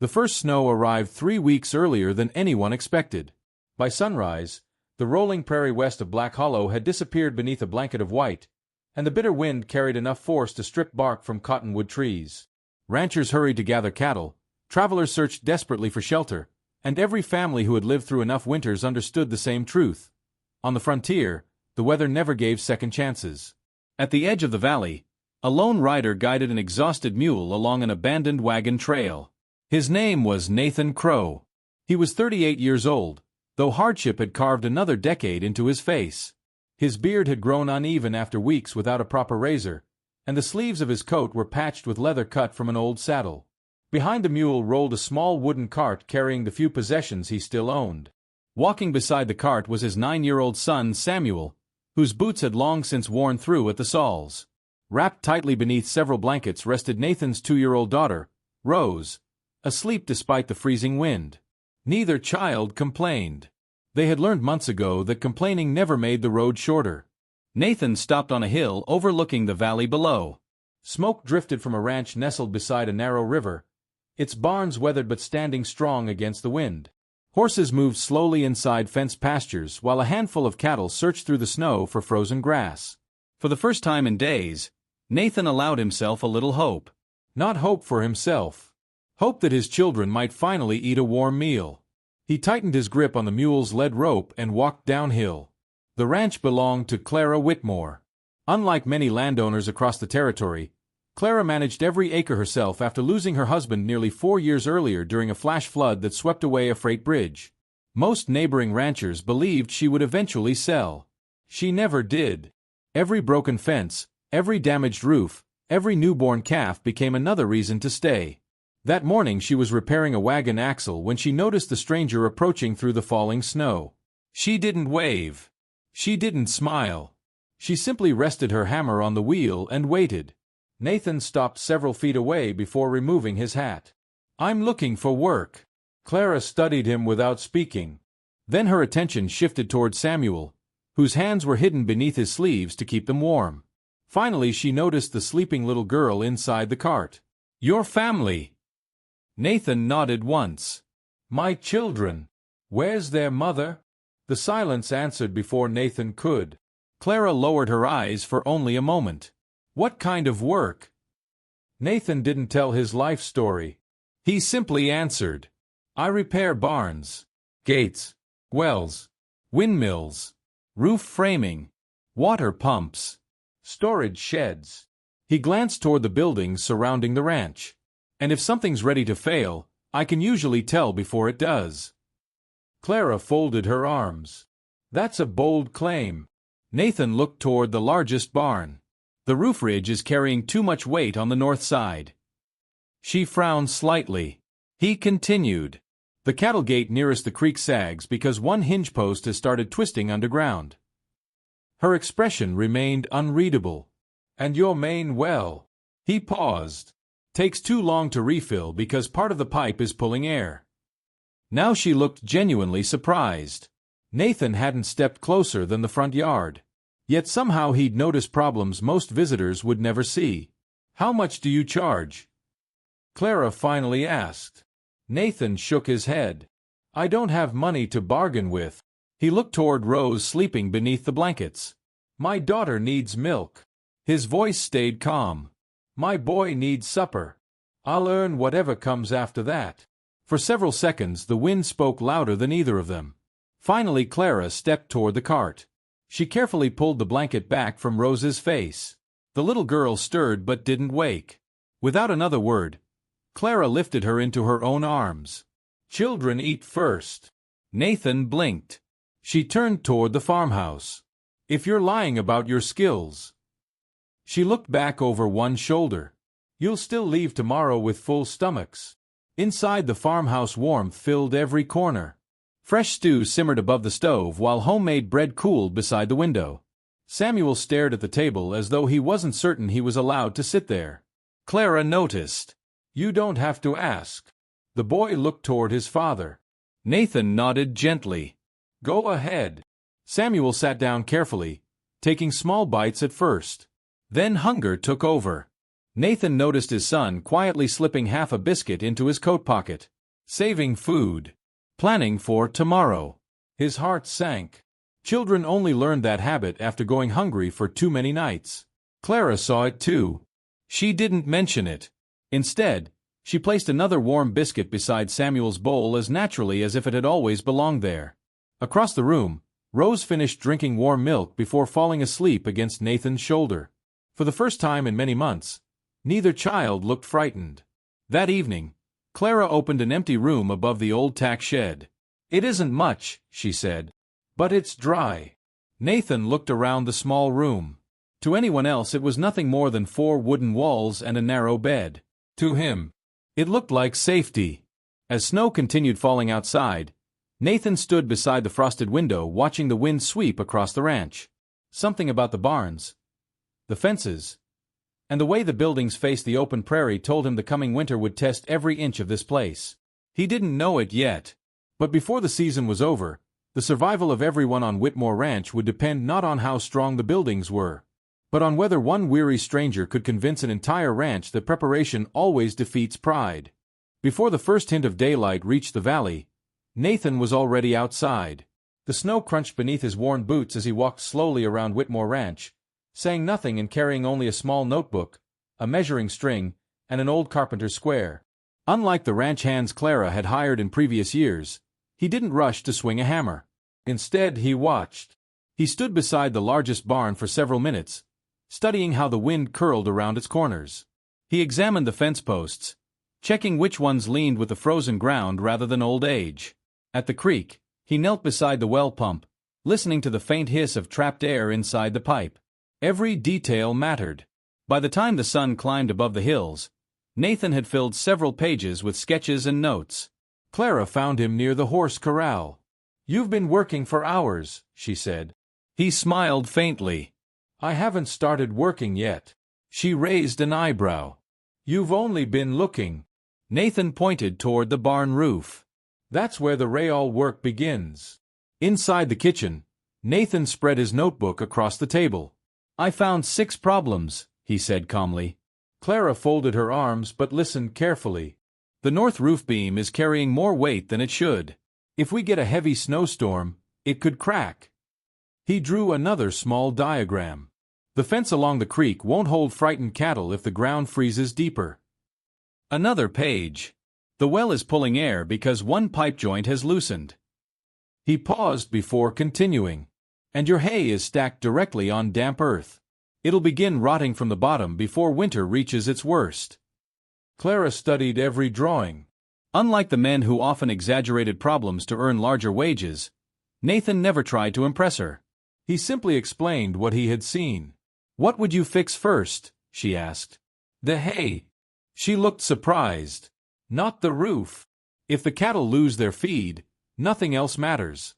The first snow arrived 3 weeks earlier than anyone expected. By sunrise, the rolling prairie west of Black Hollow had disappeared beneath a blanket of white, and the bitter wind carried enough force to strip bark from cottonwood trees. Ranchers hurried to gather cattle, travelers searched desperately for shelter, and every family who had lived through enough winters understood the same truth. On the frontier, the weather never gave second chances. At the edge of the valley, a lone rider guided an exhausted mule along an abandoned wagon trail. His name was Nathan Crowe. He was 38 years old, though hardship had carved another decade into his face. His beard had grown uneven after weeks without a proper razor, and the sleeves of his coat were patched with leather cut from an old saddle. Behind the mule rolled a small wooden cart carrying the few possessions he still owned. Walking beside the cart was his 9-year-old son Samuel, whose boots had long since worn through at the soles. Wrapped tightly beneath several blankets rested Nathan's 2-year-old daughter, Rose, asleep despite the freezing wind. Neither child complained. They had learned months ago that complaining never made the road shorter. Nathan stopped on a hill overlooking the valley below. Smoke drifted from a ranch nestled beside a narrow river, its barns weathered but standing strong against the wind. Horses moved slowly inside fenced pastures while a handful of cattle searched through the snow for frozen grass. For the first time in days, Nathan allowed himself a little hope. Not hope for himself. Hope that his children might finally eat a warm meal. He tightened his grip on the mule's lead rope and walked downhill. The ranch belonged to Clara Whitmore. Unlike many landowners across the territory, Clara managed every acre herself after losing her husband nearly 4 years earlier during a flash flood that swept away a freight bridge. Most neighboring ranchers believed she would eventually sell. She never did. Every broken fence, every damaged roof, every newborn calf became another reason to stay. That morning she was repairing a wagon axle when she noticed the stranger approaching through the falling snow. She didn't wave. She didn't smile. She simply rested her hammer on the wheel and waited. Nathan stopped several feet away before removing his hat. "I'm looking for work." Clara studied him without speaking. Then her attention shifted toward Samuel, whose hands were hidden beneath his sleeves to keep them warm. Finally she noticed the sleeping little girl inside the cart. "Your family." Nathan nodded once. "My children. Where's their mother?" The silence answered before Nathan could. Clara lowered her eyes for only a moment. "What kind of work?" Nathan didn't tell his life story. He simply answered, "I repair barns, gates, wells, windmills, roof framing, water pumps, storage sheds." He glanced toward the buildings surrounding the ranch. "And if something's ready to fail, I can usually tell before it does." Clara folded her arms. "That's a bold claim." Nathan looked toward the largest barn. "The roof ridge is carrying too much weight on the north side." She frowned slightly. He continued, "The cattle gate nearest the creek sags because one hinge post has started twisting underground." Her expression remained unreadable. "And your main well?" He paused. "Takes too long to refill because part of the pipe is pulling air." Now she looked genuinely surprised. Nathan hadn't stepped closer than the front yard. Yet somehow he'd noticed problems most visitors would never see. "How much do you charge?" Clara finally asked. Nathan shook his head. "I don't have money to bargain with." He looked toward Rose sleeping beneath the blankets. "My daughter needs milk." His voice stayed calm. "My boy needs supper. I'll earn whatever comes after that." For several seconds the wind spoke louder than either of them. Finally Clara stepped toward the cart. She carefully pulled the blanket back from Rose's face. The little girl stirred but didn't wake. Without another word, Clara lifted her into her own arms. "Children eat first." Nathan blinked. She turned toward the farmhouse. "If you're lying about your skills." She looked back over one shoulder. "You'll still leave tomorrow with full stomachs." Inside the farmhouse warmth filled every corner. Fresh stew simmered above the stove while homemade bread cooled beside the window. Samuel stared at the table as though he wasn't certain he was allowed to sit there. Clara noticed. "You don't have to ask." The boy looked toward his father. Nathan nodded gently. "Go ahead." Samuel sat down carefully, taking small bites at first. Then hunger took over. Nathan noticed his son quietly slipping half a biscuit into his coat pocket. Saving food. Planning for tomorrow. His heart sank. Children only learned that habit after going hungry for too many nights. Clara saw it too. She didn't mention it. Instead, she placed another warm biscuit beside Samuel's bowl as naturally as if it had always belonged there. Across the room, Rose finished drinking warm milk before falling asleep against Nathan's shoulder. For the first time in many months, neither child looked frightened. That evening, Clara opened an empty room above the old tack shed. "It isn't much," she said, "but it's dry." Nathan looked around the small room. To anyone else it was nothing more than 4 wooden walls and a narrow bed. To him, it looked like safety. As snow continued falling outside, Nathan stood beside the frosted window watching the wind sweep across the ranch. Something about the barns, the fences, and the way the buildings faced the open prairie told him the coming winter would test every inch of this place. He didn't know it yet, but before the season was over, the survival of everyone on Whitmore Ranch would depend not on how strong the buildings were, but on whether one weary stranger could convince an entire ranch that preparation always defeats pride. Before the first hint of daylight reached the valley, Nathan was already outside. The snow crunched beneath his worn boots as he walked slowly around Whitmore Ranch, saying nothing and carrying only a small notebook, a measuring string, and an old carpenter's square. Unlike the ranch hands Clara had hired in previous years, he didn't rush to swing a hammer. Instead, he watched. He stood beside the largest barn for several minutes, studying how the wind curled around its corners. He examined the fence posts, checking which ones leaned with the frozen ground rather than old age. At the creek, he knelt beside the well pump, listening to the faint hiss of trapped air inside the pipe. Every detail mattered. By the time the sun climbed above the hills, Nathan had filled several pages with sketches and notes. Clara found him near the horse corral. "You've been working for hours," she said. He smiled faintly. "I haven't started working yet." She raised an eyebrow. "You've only been looking." Nathan pointed toward the barn roof. "That's where the real work begins." Inside the kitchen, Nathan spread his notebook across the table. "I found 6 problems," he said calmly. Clara folded her arms but listened carefully. "The north roof beam is carrying more weight than it should. If we get a heavy snowstorm, it could crack." He drew another small diagram. "The fence along the creek won't hold frightened cattle if the ground freezes deeper." Another page. "The well is pulling air because one pipe joint has loosened." He paused before continuing. "And your hay is stacked directly on damp earth. It'll begin rotting from the bottom before winter reaches its worst." Clara studied every drawing. Unlike the men who often exaggerated problems to earn larger wages, Nathan never tried to impress her. He simply explained what he had seen. "What would you fix first?" she asked. "The hay." She looked surprised. "Not the roof. If the cattle lose their feed, nothing else matters."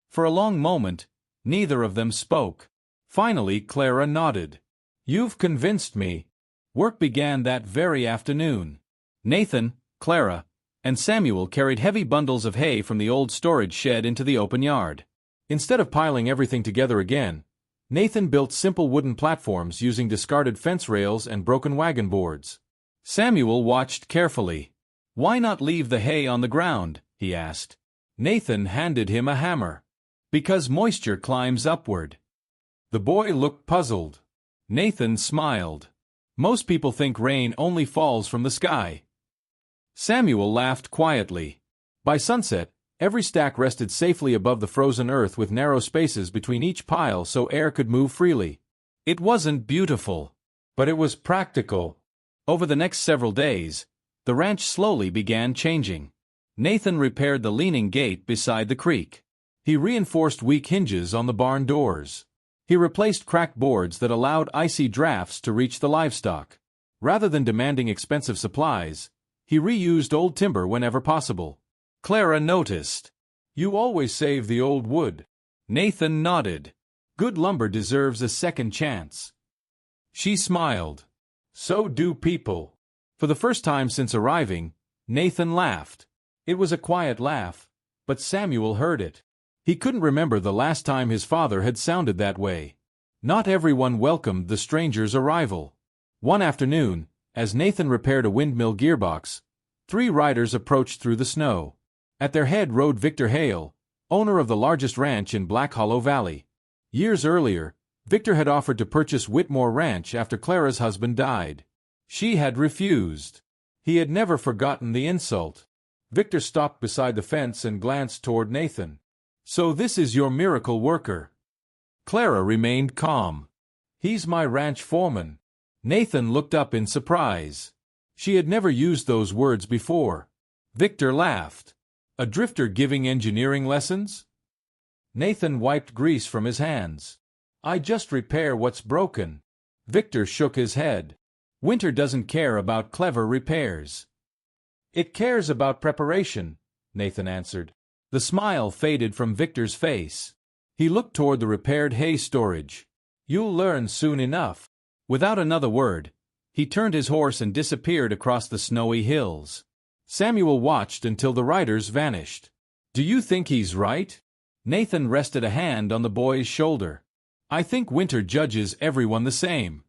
For a long moment, neither of them spoke. Finally, Clara nodded. "You've convinced me." Work began that very afternoon. Nathan, Clara, and Samuel carried heavy bundles of hay from the old storage shed into the open yard. Instead of piling everything together again, Nathan built simple wooden platforms using discarded fence rails and broken wagon boards. Samuel watched carefully. "Why not leave the hay on the ground?" he asked. Nathan handed him a hammer. "Because moisture climbs upward." The boy looked puzzled. Nathan smiled. "Most people think rain only falls from the sky." Samuel laughed quietly. By sunset, every stack rested safely above the frozen earth with narrow spaces between each pile so air could move freely. It wasn't beautiful, but it was practical. Over the next several days, the ranch slowly began changing. Nathan repaired the leaning gate beside the creek. He reinforced weak hinges on the barn doors. He replaced cracked boards that allowed icy drafts to reach the livestock. Rather than demanding expensive supplies, he reused old timber whenever possible. Clara noticed. "You always save the old wood." Nathan nodded. "Good lumber deserves a second chance." She smiled. "So do people." For the first time since arriving, Nathan laughed. It was a quiet laugh, but Samuel heard it. He couldn't remember the last time his father had sounded that way. Not everyone welcomed the stranger's arrival. One afternoon, as Nathan repaired a windmill gearbox, 3 riders approached through the snow. At their head rode Victor Hale, owner of the largest ranch in Black Hollow Valley. Years earlier, Victor had offered to purchase Whitmore Ranch after Clara's husband died. She had refused. He had never forgotten the insult. Victor stopped beside the fence and glanced toward Nathan. "So this is your miracle worker?" Clara remained calm. "He's my ranch foreman." Nathan looked up in surprise. She had never used those words before. Victor laughed. "A drifter giving engineering lessons?" Nathan wiped grease from his hands. "I just repair what's broken." Victor shook his head. "Winter doesn't care about clever repairs. It cares about preparation," Nathan answered. The smile faded from Victor's face. He looked toward the repaired hay storage. "You'll learn soon enough." Without another word, he turned his horse and disappeared across the snowy hills. Samuel watched until the riders vanished. "Do you think he's right?" Nathan rested a hand on the boy's shoulder. "I think winter judges everyone the same."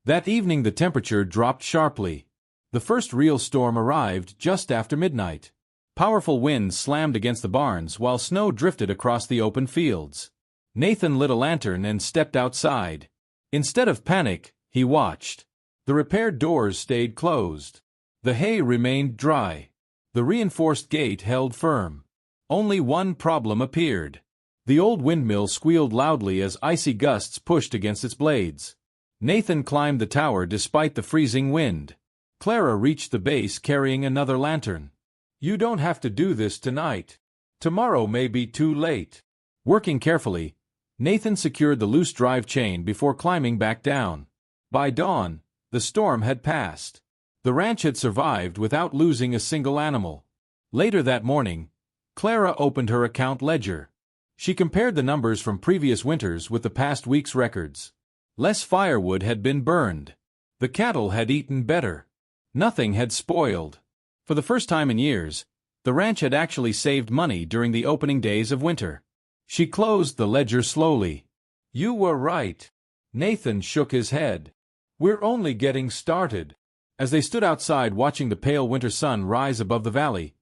That evening the temperature dropped sharply. The first real storm arrived just after midnight. Powerful winds slammed against the barns while snow drifted across the open fields. Nathan lit a lantern and stepped outside. Instead of panic, he watched. The repaired doors stayed closed. The hay remained dry. The reinforced gate held firm. Only one problem appeared. The old windmill squealed loudly as icy gusts pushed against its blades. Nathan climbed the tower despite the freezing wind. Clara reached the base carrying another lantern. "You don't have to do this tonight. Tomorrow may be too late." Working carefully, Nathan secured the loose drive chain before climbing back down. By dawn, the storm had passed. The ranch had survived without losing a single animal. Later that morning, Clara opened her account ledger. She compared the numbers from previous winters with the past week's records. Less firewood had been burned. The cattle had eaten better. Nothing had spoiled. For the first time in years, the ranch had actually saved money during the opening days of winter. She closed the ledger slowly. "You were right." Nathan shook his head. "We're only getting started." As they stood outside watching the pale winter sun rise above the valley,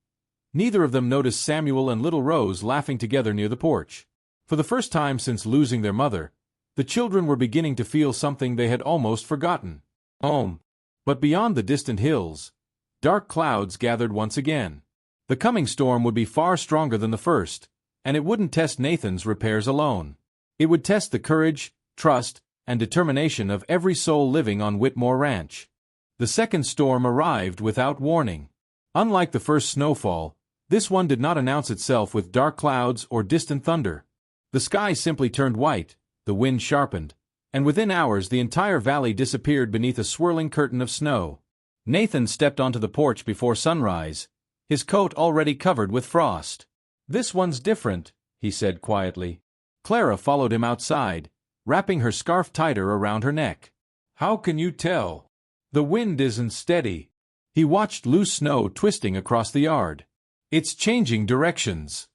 neither of them noticed Samuel and little Rose laughing together near the porch. For the first time since losing their mother, the children were beginning to feel something they had almost forgotten: home. But beyond the distant hills, dark clouds gathered once again. The coming storm would be far stronger than the first, and it wouldn't test Nathan's repairs alone. It would test the courage, trust, and determination of every soul living on Whitmore Ranch. The second storm arrived without warning. Unlike the first snowfall, this one did not announce itself with dark clouds or distant thunder. The sky simply turned white, the wind sharpened, and within hours the entire valley disappeared beneath a swirling curtain of snow. Nathan stepped onto the porch before sunrise, his coat already covered with frost. "This one's different," he said quietly. Clara followed him outside, wrapping her scarf tighter around her neck. "How can you tell?" "The wind isn't steady." He watched loose snow twisting across the yard. "It's changing directions."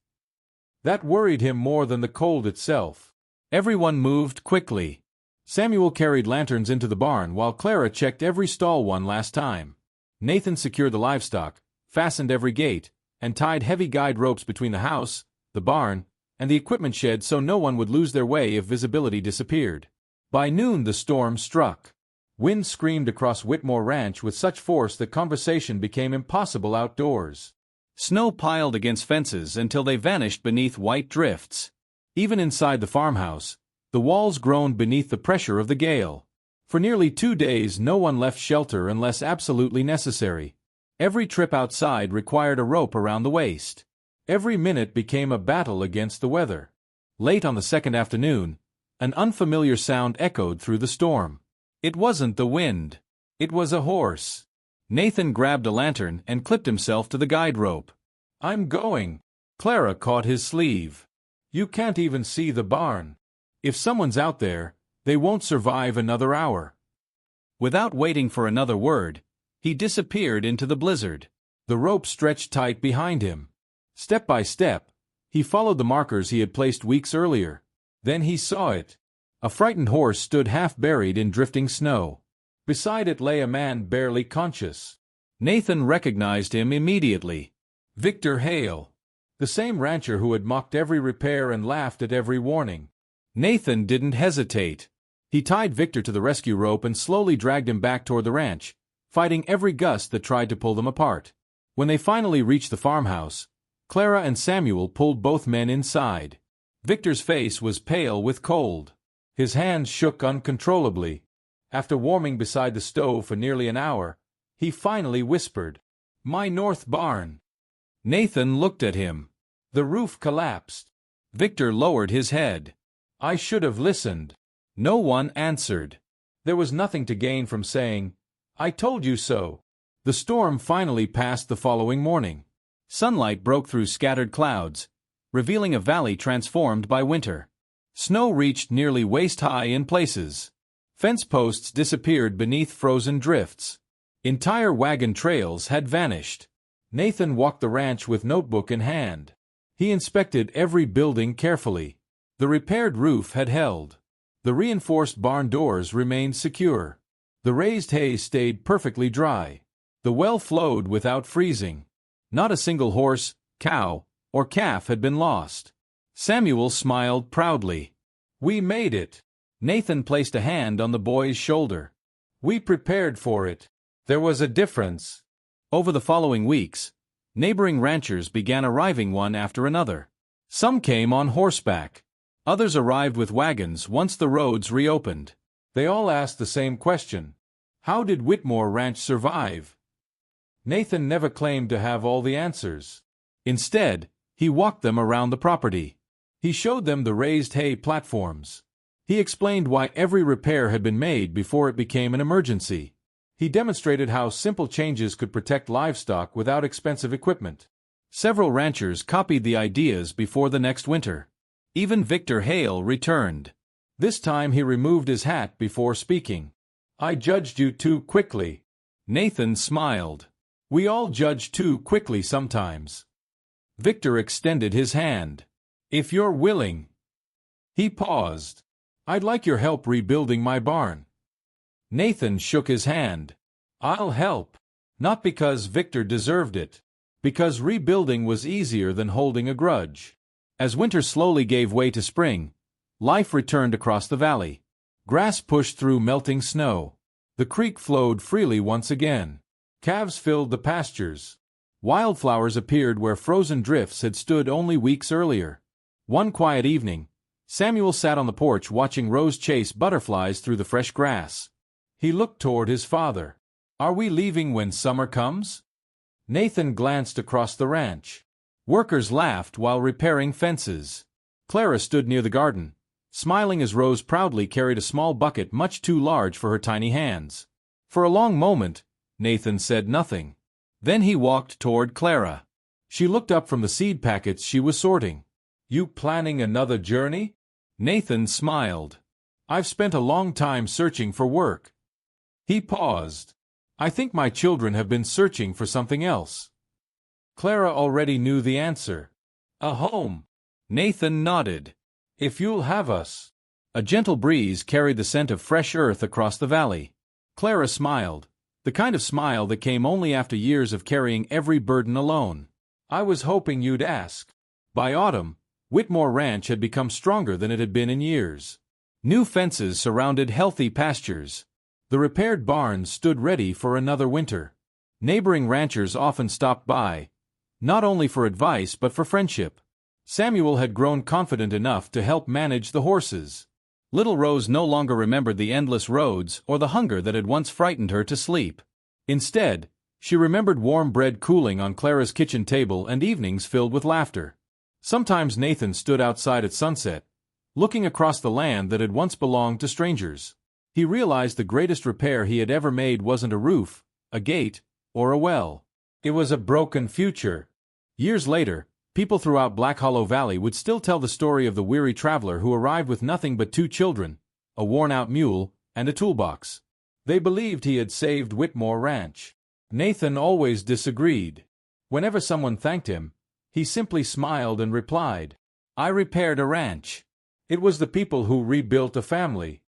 That worried him more than the cold itself. Everyone moved quickly. Samuel carried lanterns into the barn while Clara checked every stall one last time. Nathan secured the livestock, fastened every gate, and tied heavy guide ropes between the house, the barn, and the equipment shed so no one would lose their way if visibility disappeared. By noon the storm struck. Wind screamed across Whitmore Ranch with such force that conversation became impossible outdoors. Snow piled against fences until they vanished beneath white drifts. Even inside the farmhouse, the walls groaned beneath the pressure of the gale. For nearly 2 days no one left shelter unless absolutely necessary. Every trip outside required a rope around the waist. Every minute became a battle against the weather. Late on the second afternoon, an unfamiliar sound echoed through the storm. It wasn't the wind. It was a horse. Nathan grabbed a lantern and clipped himself to the guide rope. "I'm going." Clara caught his sleeve. "You can't even see the barn. If someone's out there, they won't survive another hour." Without waiting for another word, he disappeared into the blizzard. The rope stretched tight behind him. Step by step, he followed the markers he had placed weeks earlier. Then he saw it. A frightened horse stood half buried in drifting snow. Beside it lay a man barely conscious. Nathan recognized him immediately. Victor Hale, the same rancher who had mocked every repair and laughed at every warning. Nathan didn't hesitate. He tied Victor to the rescue rope and slowly dragged him back toward the ranch, fighting every gust that tried to pull them apart. When they finally reached the farmhouse, Clara and Samuel pulled both men inside. Victor's face was pale with cold. His hands shook uncontrollably. After warming beside the stove for nearly an hour, he finally whispered, "My north barn." Nathan looked at him. The roof collapsed. Victor lowered his head. "I should have listened." No one answered. There was nothing to gain from saying, "I told you so." The storm finally passed the following morning. Sunlight broke through scattered clouds, revealing a valley transformed by winter. Snow reached nearly waist-high in places. Fence posts disappeared beneath frozen drifts. Entire wagon trails had vanished. Nathan walked the ranch with notebook in hand. He inspected every building carefully. The repaired roof had held. The reinforced barn doors remained secure. The raised hay stayed perfectly dry. The well flowed without freezing. Not a single horse, cow, or calf had been lost. Samuel smiled proudly. "We made it." Nathan placed a hand on the boy's shoulder. "We prepared for it." There was a difference. Over the following weeks, neighboring ranchers began arriving one after another. Some came on horseback. Others arrived with wagons once the roads reopened. They all asked the same question: how did Whitmore Ranch survive? Nathan never claimed to have all the answers. Instead, he walked them around the property. He showed them the raised hay platforms. He explained why every repair had been made before it became an emergency. He demonstrated how simple changes could protect livestock without expensive equipment. Several ranchers copied the ideas before the next winter. Even Victor Hale returned. This time he removed his hat before speaking. "I judged you too quickly." Nathan smiled. "We all judge too quickly sometimes." Victor extended his hand. "If you're willing." He paused. "I'd like your help rebuilding my barn." Nathan shook his hand. "I'll help." Not because Victor deserved it. Because rebuilding was easier than holding a grudge. As winter slowly gave way to spring, life returned across the valley. Grass pushed through melting snow. The creek flowed freely once again. Calves filled the pastures. Wildflowers appeared where frozen drifts had stood only weeks earlier. One quiet evening, Samuel sat on the porch watching Rose chase butterflies through the fresh grass. He looked toward his father. "Are we leaving when summer comes?" Nathan glanced across the ranch. Workers laughed while repairing fences. Clara stood near the garden, smiling as Rose proudly carried a small bucket much too large for her tiny hands. For a long moment, Nathan said nothing. Then he walked toward Clara. She looked up from the seed packets she was sorting. "You planning another journey?" Nathan smiled. "I've spent a long time searching for work." He paused. "I think my children have been searching for something else." Clara already knew the answer. "A home." Nathan nodded. "If you'll have us." A gentle breeze carried the scent of fresh earth across the valley. Clara smiled, the kind of smile that came only after years of carrying every burden alone. "I was hoping you'd ask." By autumn, Whitmore Ranch had become stronger than it had been in years. New fences surrounded healthy pastures. The repaired barns stood ready for another winter. Neighboring ranchers often stopped by, not only for advice but for friendship. Samuel had grown confident enough to help manage the horses. Little Rose no longer remembered the endless roads or the hunger that had once frightened her to sleep. Instead, she remembered warm bread cooling on Clara's kitchen table and evenings filled with laughter. Sometimes Nathan stood outside at sunset, looking across the land that had once belonged to strangers. He realized the greatest repair he had ever made wasn't a roof, a gate, or a well. It was a broken future. Years later, people throughout Black Hollow Valley would still tell the story of the weary traveler who arrived with nothing but 2 children, a worn-out mule, and a toolbox. They believed he had saved Whitmore Ranch. Nathan always disagreed. Whenever someone thanked him, he simply smiled and replied, "I repaired a ranch." It was the people who rebuilt a family.